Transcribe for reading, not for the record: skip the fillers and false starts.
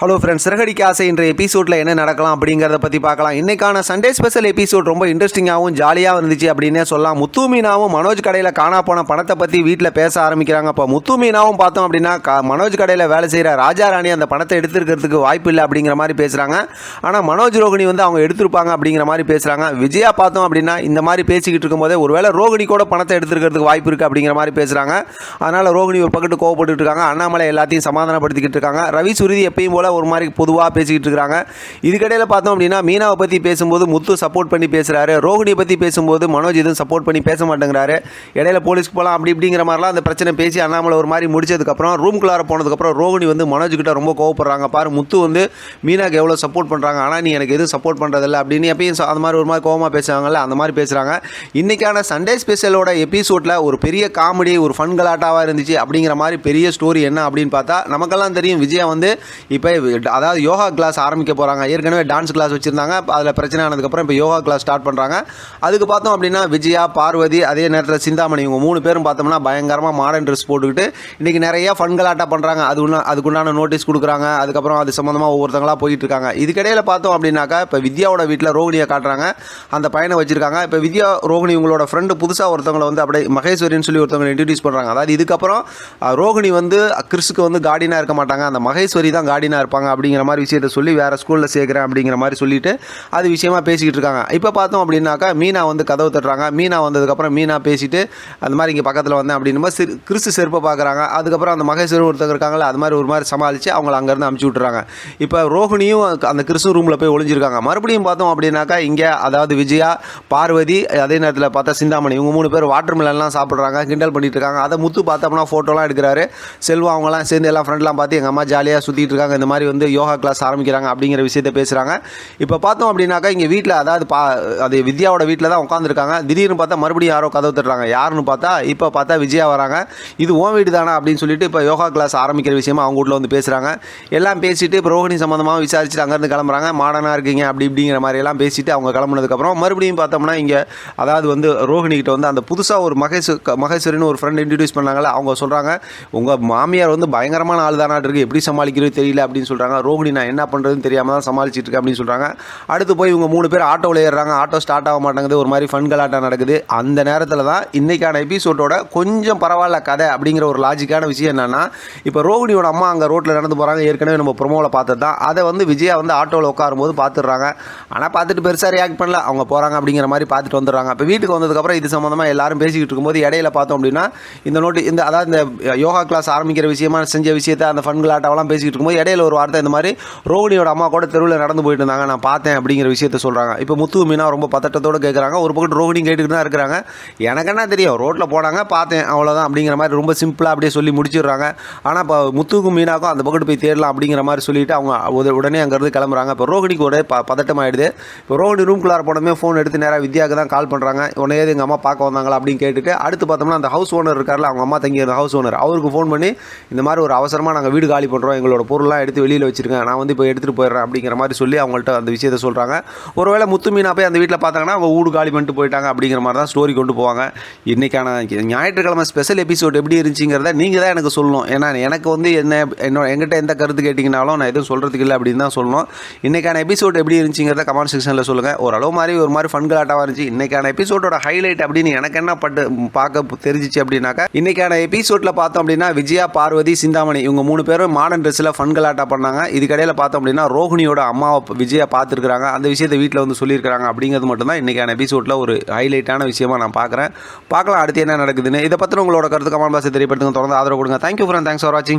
Hello friends, Siragadikka ஆசை என்ற எபிசோடில் என்ன நடக்கலாம் அப்படிங்கிறத பற்றி பார்க்கலாம். இன்றைக்கான சண்டே ஸ்பெஷல் எபிசோட் ரொம்ப இன்ட்ரெஸ்டிங்காகவும் ஜாலியாகவும் இருந்துச்சு அப்படின்னே சொல்லலாம். முத்து மீனாவும் மனோஜ் கடையில் காணா போன பணத்தை பற்றி வீட்டில் பேச ஆரம்பிக்கிறாங்க. இப்போ முத்து மீனாவும் பார்த்தோம் அப்படின்னா மனோஜ் கடையில் வேலை செய்கிற ராஜா ராணி அந்த பணத்தை எடுத்துருக்கிறதுக்கு வாய்ப்பு இல்லை அப்படிங்கிற மாதிரி பேசுகிறாங்க. ஆனால் மனோஜ் ரோகிணி வந்து அவங்க எடுத்திருப்பாங்க அப்படிங்கிற மாதிரி பேசுகிறாங்க. விஜயா பார்த்தோம் அப்படின்னா இந்த மாதிரி பேசிக்கிட்டு இருக்கும்போதே ஒருவேளை ரோகிணி கூட பணத்தை எடுத்துருக்கிறதுக்கு வாய்ப்பு இருக்குது அப்படிங்கிற மாதிரி பேசுகிறாங்க. அதனால் ரோகிணி ஒரு பக்கத்து கோவப்பட்டு இருக்காங்க. அண்ணாமலை எல்லாத்தையும் சமாதானப்படுத்திக்கிட்டு இருக்காங்க. ரவி சுருதி எப்பயும் போல ஒரு மாதிரி பொதுவாக பேசிக்கிட்டு இருக்கிறாங்க. இதுக்கடையில் பார்த்தோம் அப்படின்னா மீனாவை பற்றி பேசும்போது முத்து சப்போர்ட் பண்ணி பேசுகிறாரு. ரோகிணியை பற்றி பேசும்போது மனோஜ் எதுவும் சப்போர்ட் பண்ணி பேச மாட்டேங்கிறாரு. இடையில போலீஸ்க்கு போகலாம் அப்படி இப்படிங்கிற மாதிரிலாம் அந்த பிரச்சனை பேசி அண்ணாமலை ஒரு மாதிரி முடிச்சதுக்கப்புறம் ரூம்குள்ளார போனதுக்கப்புறம் ரோகிணி வந்து மனோஜ் கிட்ட ரொம்ப கோவப்படுறாங்க. பாரு, முத்து வந்து மீனாக்கு எவ்வளோ சப்போர்ட் பண்ணுறாங்க, ஆனால் நீ எனக்கு எதுவும் சப்போர்ட் பண்ணுறதில்ல அப்படின்னு எப்பயும் அந்த மாதிரி ஒரு மாதிரி கோவமாக பேசுவாங்கல்ல, அந்த மாதிரி பேசுகிறாங்க. இன்றைக்கான சண்டே ஸ்பெஷலோட எபிசோடில் ஒரு பெரிய காமெடி, ஒரு ஃபன் கலாட்டாவாக இருந்துச்சு. அப்படிங்கிற மாதிரி பெரிய ஸ்டோரி என்ன அப்படின்னு பார்த்தா, நமக்கெல்லாம் தெரியும் விஜயா வந்து இப்போ அதாவது யோகா கிளாஸ் ஆரம்பிக்க போகிறாங்க. ஏற்கனவே டான்ஸ் கிளாஸ் வச்சுருந்தாங்க. அதில் பிரச்சனை ஆனதுக்கப்புறம் இப்போ யோகா கிளாஸ் ஸ்டார்ட் பண்ணுறாங்க. அதுக்கு பார்த்தோம் அப்படின்னா விஜயா, பார்வதி, அதே நேரத்தில் சிந்தாமணி, இவங்க 3 பேரும் பார்த்தோம்னா பயங்கரமாக மாடர்ன் ட்ரெஸ் போட்டுக்கிட்டு இன்றைக்கி நிறையா ஃபன்களாட்டா பண்ணுறாங்க. அதுக்குண்டான நோட்டீஸ் கொடுக்குறாங்க. அதுக்கப்புறம் அது சம்மந்தமாக ஒவ்வொருத்தங்களாக போயிட்டு இருக்காங்க. இதுக்கிடையில் பார்த்தோம் அப்படின்னாக்கா இப்போ வித்யாவோட வீட்டில் ரோகிணியை காட்டுறாங்க. அந்த பையனை வச்சுருக்காங்க. இப்போ வித்யா ரோகிணி இவங்களோட ஃப்ரெண்டு புதுசாக ஒருத்தவங்களை வந்து அப்படியே மகேஸ்வரின்னு சொல்லி ஒருத்தவங்களை இன்ட்ரடியூஸ் பண்ணுறாங்க. அதாவது இதுக்கப்புறம் ரோகிணி வந்து கிறிஸ்க்கு வந்து கார்டினாக இருக்க மாட்டாங்க, அந்த மகேஸ்வரி தான் கார்டினாக இருப்பாங்க அப்படிங்கிற மாதிரி விஷயத்தை சொல்லி வேறு ஸ்கூலில் சேர்க்குறேன் அப்படிங்கிற மாதிரி சொல்லிட்டு அது விஷயமாக பேசிக்கிட்டு இருக்காங்க. இப்போ பார்த்தோம் அப்படின்னாக்கா மீனா வந்து கதவு தட்டுறாங்க. மீனா வந்ததுக்கப்புறம் மீனா பேசிட்டு அந்த மாதிரி இங்கே பக்கத்தில் வந்தேன் அப்படின்னு கிறிஸ்து செருப்பை பார்க்குறாங்க. அதுக்கப்புறம் அந்த மகேஸ்வரி ஒருத்தர் இருக்காங்களே, அது மாதிரி ஒரு மாதிரி சமாளித்து அவங்கள அங்கேருந்து அமுச்சு விட்டுறாங்க. இப்போ ரோஹிணியும் அந்த கிறிஸ்து ரூமில் போய் ஒளிஞ்சிருக்காங்க. மறுபடியும் பார்த்தோம் அப்படின்னாக்கா இங்கே அதாவது விஜயா, பார்வதி, அதே நேரத்தில் பார்த்தா சிந்தாமணி, இவங்க 3 பேர் வாட்டர் மிலன்லாம் சாப்பிட்றாங்க, கிண்டல் பண்ணிட்டு இருக்காங்க. அதை முத்து பார்த்தோம்னா ஃபோட்டோலாம் எடுக்கிறாரு. செல்வம் அவங்களாம் சேர்ந்து எல்லாம் ஃப்ரெண்ட்லாம் பார்த்து எங்கள் அம்மா ஜாலியாக சுற்றிட்டு இருக்காங்க, இந்த மாதிரி வந்து யோகா கிளாஸ் ஆரம்பிக்கிறாங்க அப்படிங்கிற விஷயத்தை பேசுகிறாங்க. இப்போ பார்த்தோம் அப்படின்னாக்கா இங்கே வீட்டில் அதாவது அது வித்யாவோட வீட்டில் தான் உட்காந்துருக்காங்க. திடீர்னு பார்த்தா மறுபடியும் யாரோ கதவு தட்டுறாங்க. யாருன்னு பார்த்தா இப்போ பார்த்தா விஜயா வராங்க. இது ஓன் வீடு தானே அப்படின்னு சொல்லிட்டு இப்போ யோகா கிளாஸ் ஆரம்பிக்கிற விஷயமா அவங்க வீட்டில் வந்து பேசுகிறாங்க. எல்லாம் பேசிட்டு இப்போ ரோஹிணி சம்மந்தமாக விசாரிச்சுட்டு அங்கேருந்து கிளம்புறாங்க. மாடனாக இருக்கீங்க அப்படி இப்படிங்கிற மாதிரி எல்லாம் பேசிட்டு அவங்க கிளம்புனதுக்கப்புறம் மறுபடியும் பார்த்தோம்னா இங்கே அதாவது வந்து ரோஹிணிகிட்ட வந்து அந்த புதுசாக ஒரு மகேஸ்வரின்னு ஒரு ஃப்ரெண்ட் இன்ட்ரடியூஸ் பண்ணாங்களே, அவங்க சொல்கிறாங்க உங்கள் மாமியார் வந்து பயங்கரமான ஆள் தானாட்டு இருக்குது, எப்படி சமாளிக்கிறது தெரியல அப்படின்னு சொல்கிறாங்க. ரோஹிணி நான் என்ன பண்ணுறதுன்னு தெரியாமல் தான் சமாளிச்சுட்டு இருக்கேன் அப்படின்னு சொல்கிறாங்க. அடுத்து போய் இவங்க 3 பேர் ஆட்டோவில் ஏறுறாங்க. ஆட்டோ ஸ்டார்ட் ஆக மாட்டேங்குது, ஒரு மாதிரி ஃபன் கலாட்டம் நடக்குது. அந்த நேரத்தில் தான் இன்றைக்கான எபிசோடோட கொஞ்சம் பரவாயில்ல கதை அப்படிங்கிற ஒரு லாஜிக்கான விஷயம் என்னென்னா, இப்போ ரோஹிணியோட அம்மா அங்கே ரோட்டில் நடந்து போகிறாங்க. ஏற்கனவே நம்ம ப்ரொமோவில் பார்த்தது தான். அதை வந்து விஜயா வந்து ஆட்டோவில் உட்காரும்போது பார்த்துடுறாங்க. ஆனால் பார்த்துட்டு பெருசாக ரியாக்ட் பண்ணல, அவங்க போகிறாங்க அப்படிங்கிற மாதிரி பார்த்துட்டு வந்துடுறாங்க. இப்போ வீட்டுக்கு வந்ததுக்கப்புறம் இது சம்மந்தமாக எல்லாரும் பேசிக்கிட்டு இருக்கும்போது இடையில பார்த்தோம் அப்படின்னா இந்த அதாவது இந்த யோகா கிளாஸ் ஆரம்பிக்கிற விஷயமா செஞ்ச விஷயத்தை அந்த ஃபன் கலாட்டாவெல்லாம் பேசிக்கிட்டு இருக்கும்போது இடையில ஒரு வார்த்தை இந்த மாதிரி ரோஹிணியோட அம்மா கூட தெருவில் நடந்து போயிட்டு இருந்தாங்க, நான் பார்த்தேன் அப்படிங்கிற விஷயத்த சொல்கிறாங்க. இப்போ முத்து மீனா ரொம்ப பதட்டத்தோடு கேட்குறாங்க. ஒரு பக்கம் ரோஹிணி கேட்டுக்கிட்டு தான் இருக்கிறாங்க. எனக்கு என்ன தெரியும், ரோட்டில் போனாங்க பார்த்தேன் அவ்வளோதான் அப்படிங்கிற மாதிரி ரொம்ப சிம்பிளாக அப்படியே சொல்லி முடிச்சிடுறாங்க. ஆனால் இப்போ முத்துக்கும் மீனாக்கும் அந்த பக்கத்து போய் தேடலாம் அப்படிங்கிற மாதிரி சொல்லிவிட்டு அவங்க உடனே அங்கேருந்து கிளம்புறாங்க. இப்போ ரோஹிணிக்கு ஒரே பதட்டமாகிடுது. இப்போ ரோஹிணி ரூம்குள்ளார போனமே ஃபோன் எடுத்து நேராக வித்யாவுக்கு தான் கால் பண்ணுறாங்க. உடனே எங்கள் அம்மா பார்க்க வந்தாங்களா அப்படின்னு கேட்டுட்டு அடுத்து பார்த்தோம்னா அந்த ஹவுஸ் ஓனர் இருக்கார்ல, அவங்க அம்மா தங்கி ஹவுஸ் ஓனர், அவருக்கு ஃபோன் பண்ணி இந்த மாதிரி ஒரு அவசரமாக நாங்கள் வீடு காலி பண்ணுறோம், எங்களோட பொருள்லாம் எடுத்து வெளியில் வச்சுருக்கேன், நான் வந்து இப்போ எடுத்துகிட்டு போயிடுறேன் அப்படிங்கிற மாதிரி சொல்லி அவங்கள்ட்ட அந்த விஷயத்தை சொல்கிறாங்க. ஒருவேளை முத்து மீனா போய் அந்த வீட்டில் பார்த்தாங்கன்னா அவங்க வீடு காலி பண்ணிட்டு போயிட்டாங்க அப்படிங்கிற மாதிரி தான் ஸ்டோரி கொண்டு போவாங்க. இன்றைக்கான ஞாயிற்றுக்கிழமை ஸ்பெஷல் எபிசோட் எப்படி இருந்துச்சுங்கிறத நீங்கள் தான் எனக்கு சொல்லணும். ஏன்னா எனக்கு வந்து எங்கிட்ட எந்த கருத்து கேட்டிங்கனாலும் நான் எதுவும் சொல்கிறதுக்கு இல்லை அப்படின்னு தான் சொல்லணும். இன்றைக்கான எபிசோட் எப்படி இருந்துச்சுங்கிறத கமெண்ட் செக்ஷனில் சொல்லுங்கள். ஓரளவு ஒரு மாதிரி ஃபன் கலாட்டாக இருந்துச்சு. இன்றைக்கான எபிசோடோட ஹைலைட் அப்படின்னு எனக்கு என்ன பார்க்க தெரிஞ்சிச்சு அப்படின்னாக்கா, இன்றைக்கான எபிசோடில் பார்த்தோம் அப்படின்னா விஜயா, பார்வதி, சிந்தாமணி இவங்க 3 பேரும் மாடர்ன் ட்ரெஸ்ஸில் ஃபன் கலாட்டா பண்ணாங்க. இதுக்கடையில் பார்த்தோம் அப்படின்னா ரோஹிணியோட அம்மாவை விஜயா பார்த்துருக்குறாங்க. அந்த விஷயத்தை வீட்டில் வந்து சொல்லியிருக்கிறாங்க. அப்படிங்கிறது மட்டும்தான் இன்றைக்கான எபிசோடில் ஒரு ஹைலைட்டான விஷயமாக நான் பார்க்குறேன். பார்க்கலாம் அடுத்து என்ன நடக்குதுன்னு. இதை பற்றி உங்களோட கருத்து கமெண்ட் பாக்ஸில் தெரியப்படுத்துங்க. தொடர்ந்து ஆதரவு கொடுங்க. தேங்க்யூ ஃப்ரெண்ட், தேங்க்ஸ் ஃபார் வாட்சிங்.